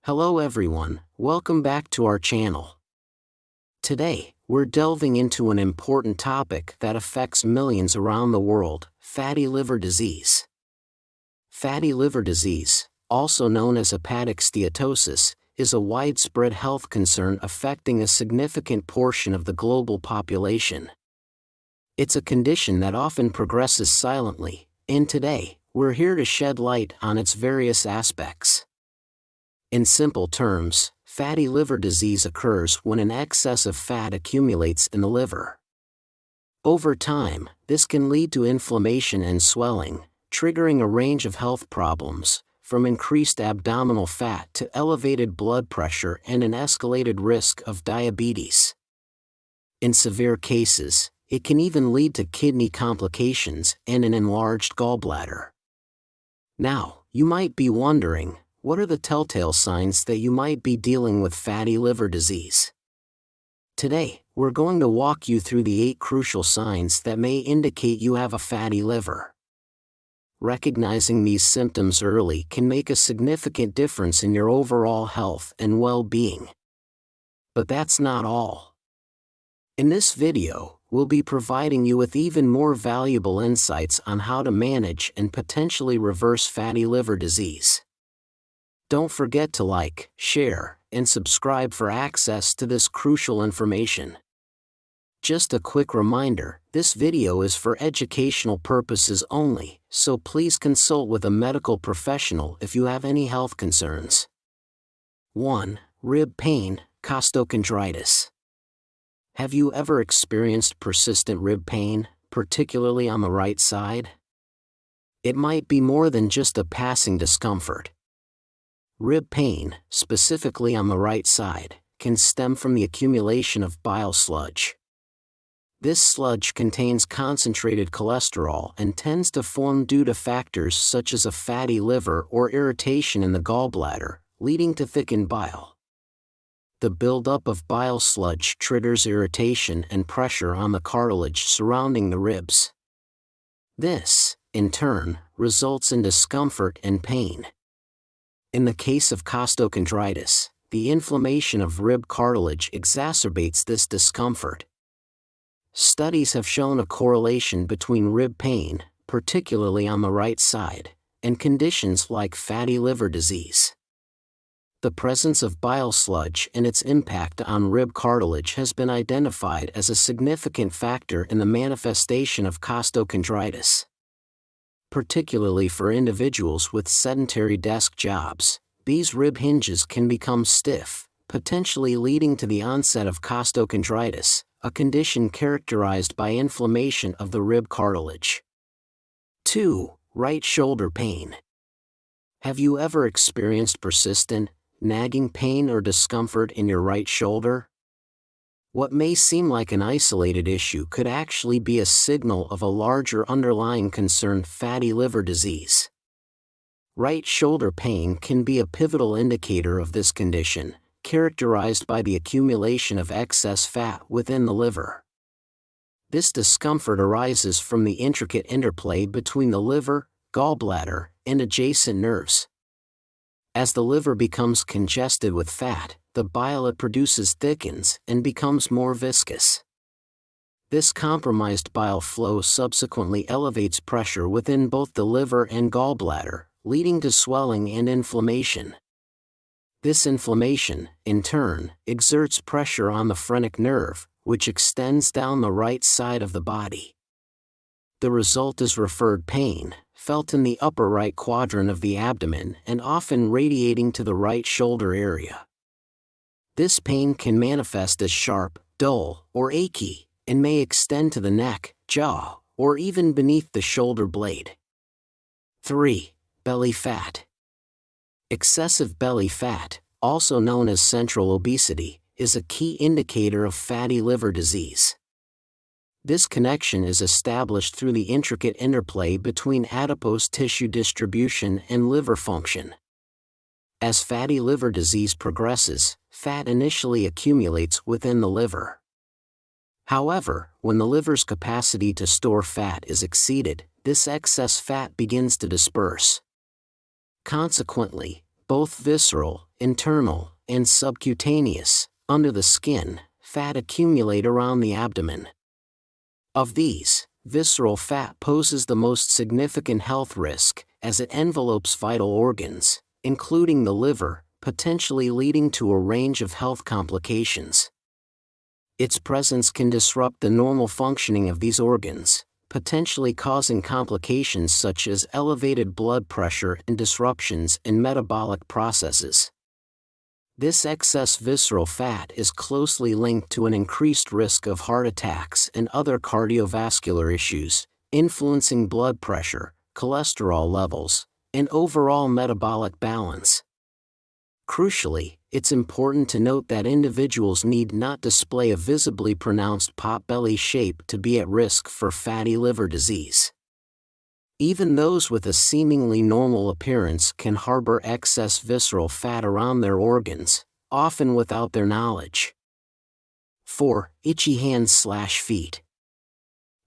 Hello everyone, welcome back to our channel. Today, we're delving into an important topic that affects millions around the world: fatty liver disease. Fatty liver disease, also known as hepatic steatosis, is a widespread health concern affecting a significant portion of the global population. It's a condition that often progresses silently, and today, we're here to shed light on its various aspects. In simple terms, fatty liver disease occurs when an excess of fat accumulates in the liver. Over time, this can lead to inflammation and swelling, triggering a range of health problems, from increased abdominal fat to elevated blood pressure and an escalated risk of diabetes. In severe cases, it can even lead to kidney complications and an enlarged gallbladder. Now, you might be wondering, what are the telltale signs that you might be dealing with fatty liver disease? Today, we're going to walk you through the 8 crucial signs that may indicate you have a fatty liver. Recognizing these symptoms early can make a significant difference in your overall health and well-being. But that's not all. In this video, we'll be providing you with even more valuable insights on how to manage and potentially reverse fatty liver disease. Don't forget to like, share, and subscribe for access to this crucial information. Just a quick reminder, this video is for educational purposes only, so please consult with a medical professional if you have any health concerns. 1. Rib pain, costochondritis. Have you ever experienced persistent rib pain, particularly on the right side? It might be more than just a passing discomfort. Rib pain, specifically on the right side, can stem from the accumulation of bile sludge. This sludge contains concentrated cholesterol and tends to form due to factors such as a fatty liver or irritation in the gallbladder, leading to thickened bile. The buildup of bile sludge triggers irritation and pressure on the cartilage surrounding the ribs. This, in turn, results in discomfort and pain. In the case of costochondritis, the inflammation of rib cartilage exacerbates this discomfort. Studies have shown a correlation between rib pain, particularly on the right side, and conditions like fatty liver disease. The presence of bile sludge and its impact on rib cartilage has been identified as a significant factor in the manifestation of costochondritis. Particularly for individuals with sedentary desk jobs, these rib hinges can become stiff, potentially leading to the onset of costochondritis, a condition characterized by inflammation of the rib cartilage. 2. Right shoulder pain. Have you ever experienced persistent, nagging pain or discomfort in your right shoulder? What may seem like an isolated issue could actually be a signal of a larger underlying concern: fatty liver disease. Right shoulder pain can be a pivotal indicator of this condition, characterized by the accumulation of excess fat within the liver. This discomfort arises from the intricate interplay between the liver, gallbladder, and adjacent nerves. As the liver becomes congested with fat, the bile it produces thickens and becomes more viscous. This compromised bile flow subsequently elevates pressure within both the liver and gallbladder, leading to swelling and inflammation. This inflammation, in turn, exerts pressure on the phrenic nerve, which extends down the right side of the body. The result is referred pain, felt in the upper right quadrant of the abdomen and often radiating to the right shoulder area. This pain can manifest as sharp, dull, or achy, and may extend to the neck, jaw, or even beneath the shoulder blade. 3. Belly fat. Excessive belly fat, also known as central obesity, is a key indicator of fatty liver disease. This connection is established through the intricate interplay between adipose tissue distribution and liver function. As fatty liver disease progresses, fat initially accumulates within the liver. However, when the liver's capacity to store fat is exceeded, this excess fat begins to disperse. Consequently, Both visceral, internal, and subcutaneous, under the skin, fat accumulate around the abdomen. Of these, visceral fat poses the most significant health risk, as it envelopes vital organs, including the liver, potentially leading to a range of health complications. Its presence can disrupt the normal functioning of these organs, potentially causing complications such as elevated blood pressure and disruptions in metabolic processes. This excess visceral fat is closely linked to an increased risk of heart attacks and other cardiovascular issues, influencing blood pressure, cholesterol levels, and overall metabolic balance. Crucially, it's important to note that individuals need not display a visibly pronounced potbelly shape to be at risk for fatty liver disease. Even those with a seemingly normal appearance can harbor excess visceral fat around their organs, often without their knowledge. 4. Itchy hands/feet.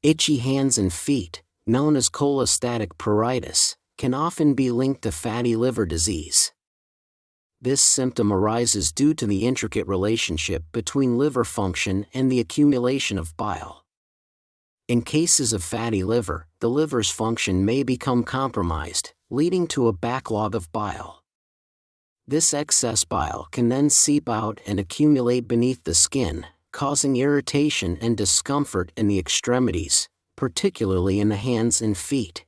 Itchy hands and feet, known as cholestatic pruritus, can often be linked to fatty liver disease. This symptom arises due to the intricate relationship between liver function and the accumulation of bile. In cases of fatty liver, the liver's function may become compromised, leading to a backlog of bile. This excess bile can then seep out and accumulate beneath the skin, causing irritation and discomfort in the extremities, particularly in the hands and feet.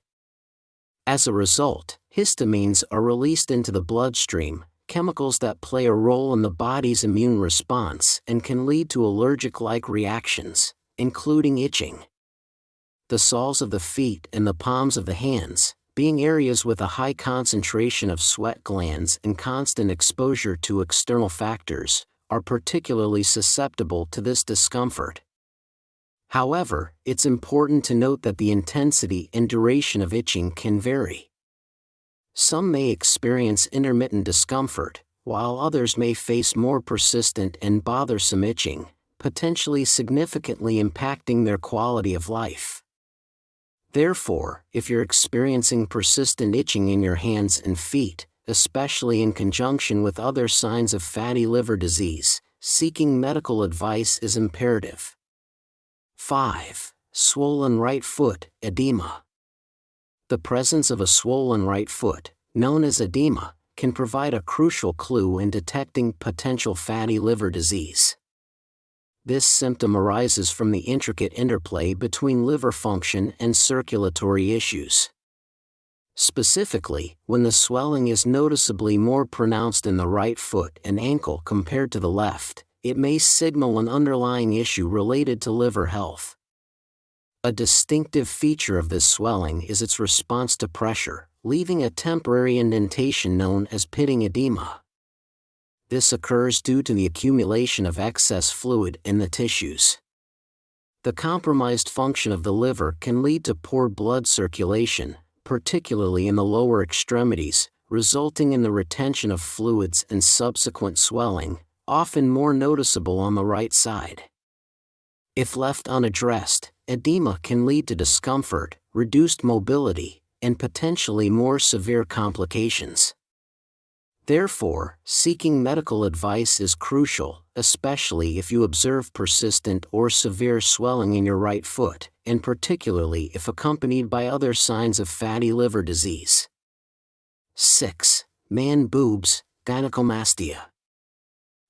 As a result, histamines are released into the bloodstream, chemicals that play a role in the body's immune response and can lead to allergic-like reactions, including itching. The soles of the feet and the palms of the hands, being areas with a high concentration of sweat glands and constant exposure to external factors, are particularly susceptible to this discomfort. However, it's important to note that the intensity and duration of itching can vary. Some may experience intermittent discomfort, while others may face more persistent and bothersome itching, potentially significantly impacting their quality of life. Therefore, if you're experiencing persistent itching in your hands and feet, especially in conjunction with other signs of fatty liver disease, seeking medical advice is imperative. 5. Swollen right foot, edema. The presence of a swollen right foot, known as edema, can provide a crucial clue in detecting potential fatty liver disease. This symptom arises from the intricate interplay between liver function and circulatory issues. Specifically, when the swelling is noticeably more pronounced in the right foot and ankle compared to the left, it may signal an underlying issue related to liver health. A distinctive feature of this swelling is its response to pressure, leaving a temporary indentation known as pitting edema. This occurs due to the accumulation of excess fluid in the tissues. The compromised function of the liver can lead to poor blood circulation, particularly in the lower extremities, resulting in the retention of fluids and subsequent swelling, often more noticeable on the right side. If left unaddressed, edema can lead to discomfort, reduced mobility, and potentially more severe complications. Therefore, seeking medical advice is crucial, especially if you observe persistent or severe swelling in your right foot, and particularly if accompanied by other signs of fatty liver disease. 6. Man boobs, gynecomastia.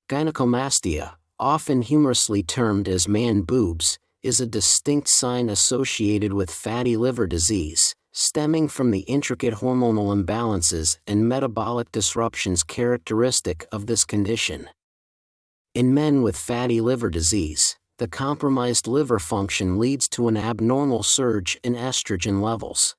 Gynecomastia, often humorously termed as man boobs, is a distinct sign associated with fatty liver disease, stemming from the intricate hormonal imbalances and metabolic disruptions characteristic of this condition. In men with fatty liver disease, the compromised liver function leads to an abnormal surge in estrogen levels.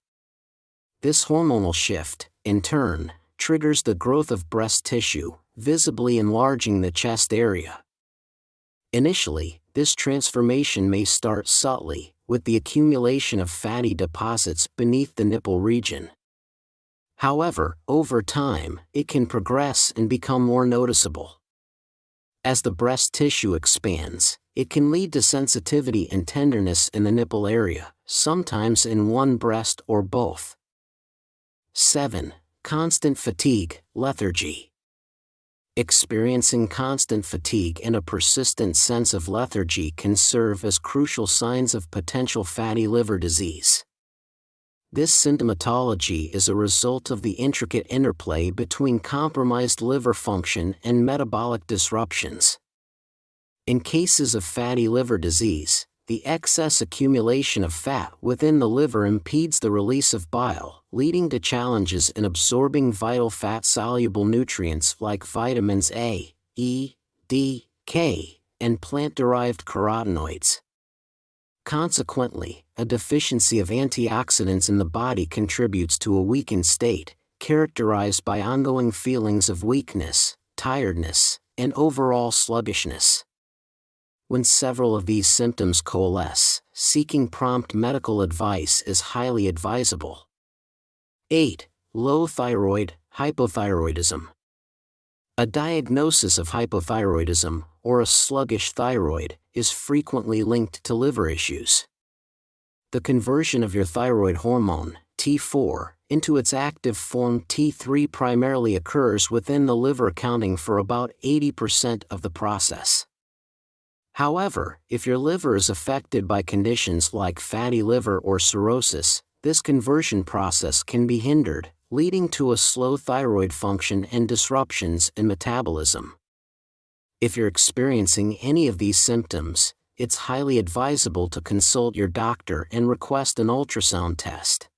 This hormonal shift, in turn, triggers the growth of breast tissue, visibly enlarging the chest area. Initially, this transformation may start subtly, with the accumulation of fatty deposits beneath the nipple region. However, over time, it can progress and become more noticeable. As the breast tissue expands, it can lead to sensitivity and tenderness in the nipple area, sometimes in one breast or both. 7. Constant fatigue, lethargy. Experiencing constant fatigue and a persistent sense of lethargy can serve as crucial signs of potential fatty liver disease. This symptomatology is a result of the intricate interplay between compromised liver function and metabolic disruptions. In cases of fatty liver disease, the excess accumulation of fat within the liver impedes the release of bile, leading to challenges in absorbing vital fat-soluble nutrients like vitamins A, E, D, K, and plant-derived carotenoids. Consequently, a deficiency of antioxidants in the body contributes to a weakened state, characterized by ongoing feelings of weakness, tiredness, and overall sluggishness. When several of these symptoms coalesce, seeking prompt medical advice is highly advisable. 8. Low thyroid, hypothyroidism. A diagnosis of hypothyroidism, or a sluggish thyroid, is frequently linked to liver issues. The conversion of your thyroid hormone, T4, into its active form T3 primarily occurs within the liver, accounting for about 80% of the process. However, if your liver is affected by conditions like fatty liver or cirrhosis, this conversion process can be hindered, leading to a slow thyroid function and disruptions in metabolism. If you're experiencing any of these symptoms, it's highly advisable to consult your doctor and request an ultrasound test.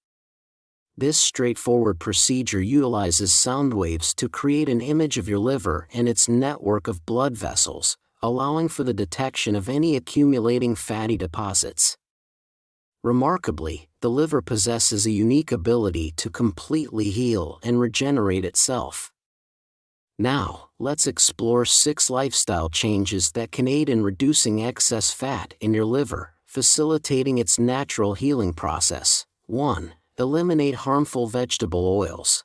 This straightforward procedure utilizes sound waves to create an image of your liver and its network of blood vessels, allowing for the detection of any accumulating fatty deposits. Remarkably, the liver possesses a unique ability to completely heal and regenerate itself. Now, let's explore 6 lifestyle changes that can aid in reducing excess fat in your liver, facilitating its natural healing process. 1. Eliminate harmful vegetable oils.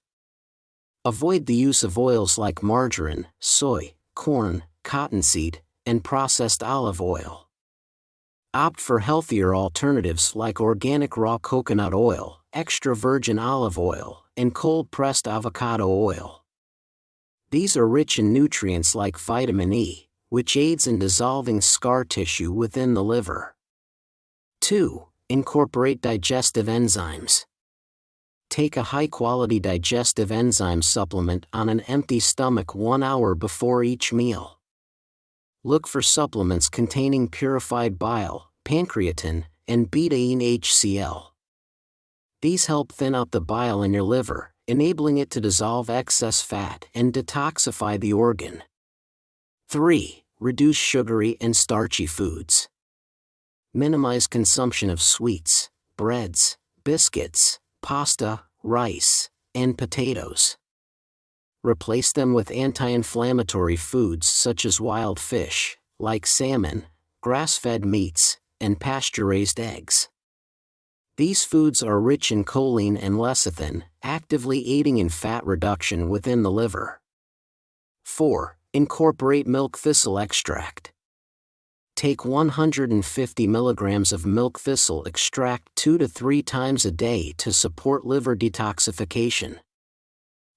Avoid the use of oils like margarine, soy, corn, cottonseed, and processed olive oil. Opt for healthier alternatives like organic raw coconut oil, extra virgin olive oil, and cold-pressed avocado oil. These are rich in nutrients like vitamin E, which aids in dissolving scar tissue within the liver. 2. Incorporate digestive enzymes. Take a high-quality digestive enzyme supplement on an empty stomach 1 hour before each meal. Look for supplements containing purified bile, pancreatin, and beta-ene HCl. These help thin out the bile in your liver, enabling it to dissolve excess fat and detoxify the organ. 3. Reduce sugary and starchy foods. Minimize consumption of sweets, breads, biscuits, pasta, rice, and potatoes. Replace them with anti-inflammatory foods such as wild fish, like salmon, grass-fed meats, and pasture-raised eggs. These foods are rich in choline and lecithin, actively aiding in fat reduction within the liver. 4. Incorporate milk thistle extract. Take 150 milligrams of milk thistle extract 2 to 3 times a day to support liver detoxification.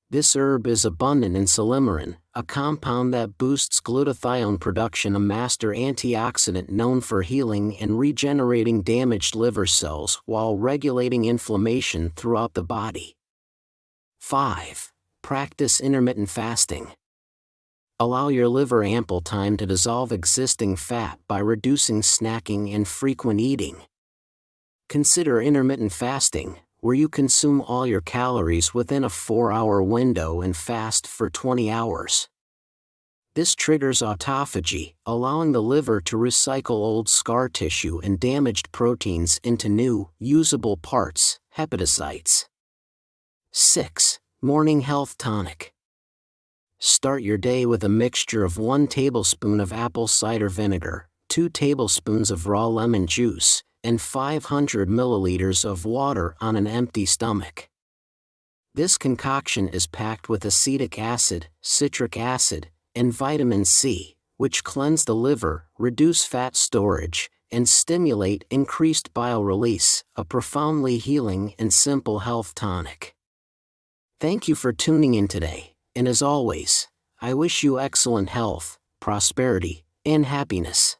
This herb is abundant in silymarin, a compound that boosts glutathione production, a master antioxidant known for healing and regenerating damaged liver cells while regulating inflammation throughout the body. 5. Practice intermittent fasting. Allow your liver ample time to dissolve existing fat by reducing snacking and frequent eating. Consider intermittent fasting, where you consume all your calories within a 4-hour window and fast for 20 hours. This triggers autophagy, allowing the liver to recycle old scar tissue and damaged proteins into new, usable parts, hepatocytes. 6. Morning Health Tonic. Start your day with a mixture of 1 tablespoon of apple cider vinegar, 2 tablespoons of raw lemon juice, and 500 milliliters of water on an empty stomach. This concoction is packed with acetic acid, citric acid, and vitamin C, which cleanse the liver, reduce fat storage, and stimulate increased bile release, a profoundly healing and simple health tonic. Thank you for tuning in today, and as always, I wish you excellent health, prosperity, and happiness.